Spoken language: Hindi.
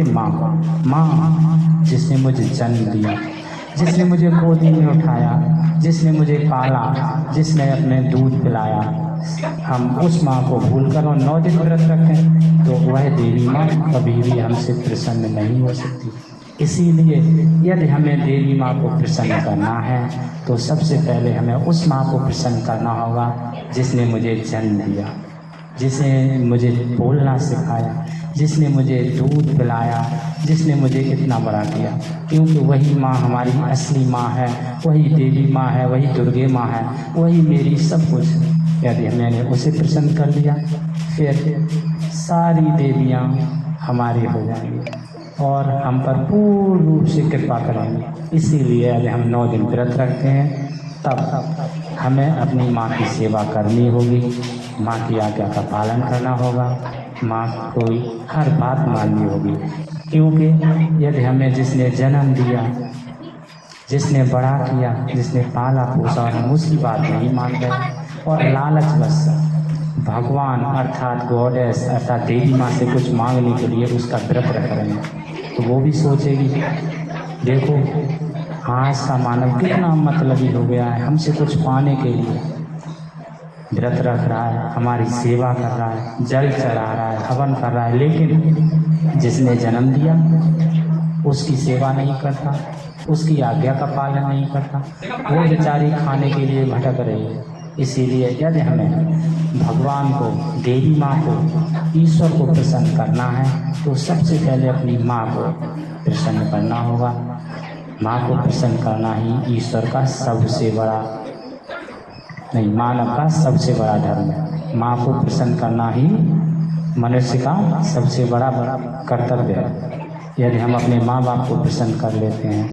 माँ माँ जिसने मुझे जन्म दिया, जिसने मुझे गोदी में उठाया, जिसने मुझे पाला, जिसने अपने दूध पिलाया, हम उस माँ को भूलकर और 9 दिन व्रत रखें तो वह देवी माँ कभी भी हमसे प्रसन्न नहीं हो सकती। इसीलिए यदि हमें देवी माँ को प्रसन्न करना है तो सबसे पहले हमें उस माँ को प्रसन्न करना होगा जिसने मुझे जन्म दिया, जिसने मुझे बोलना सिखाया, जिसने मुझे दूध पिलाया, जिसने मुझे इतना बड़ा किया। क्योंकि वही माँ हमारी असली माँ है, वही देवी माँ है, वही दुर्गे माँ है, वही मेरी सब कुछ है। यदि मैंने उसे प्रसन्न कर लिया फिर सारी देवियाँ हमारी हो जाएंगी और हम पर पूर्ण रूप से कृपा करेंगे। इसीलिए यदि हम 9 दिन व्रत रखते हैं तब हमें अपनी माँ की सेवा करनी होगी, माँ की आज्ञा का पालन करना होगा, माँ को हर बात माननी होगी। क्योंकि यदि हमें जिसने जन्म दिया, जिसने बड़ा किया, जिसने पाला पोसा और हम उसकी बात नहीं मान रहे और लालच बस भगवान अर्थात गॉडेस अर्थात देवी माँ से कुछ मांगने के लिए उसका व्रत रख रहे हैं तो वो भी सोचेगी देखो आज का मानव कितना मतलबी हो गया है, हमसे कुछ पाने के लिए व्रत रख रहा है, हमारी सेवा कर रहा है, जल चढ़ा रहा है, हवन कर रहा है, लेकिन जिसने जन्म दिया उसकी सेवा नहीं करता, उसकी आज्ञा का पालन नहीं करता, वो बेचारी खाने के लिए भटक रही है। इसीलिए यदि हमें भगवान को, देवी माँ को, ईश्वर को प्रसन्न करना है तो सबसे पहले अपनी माँ को प्रसन्न करना होगा। माँ को प्रसन्न करना ही ईश्वर का सबसे बड़ा नहीं, मानव का सबसे बड़ा धर्म है। माँ को प्रसन्न करना ही मनुष्य का सबसे बड़ा कर्तव्य है। यदि हम अपने माँ बाप को प्रसन्न कर लेते हैं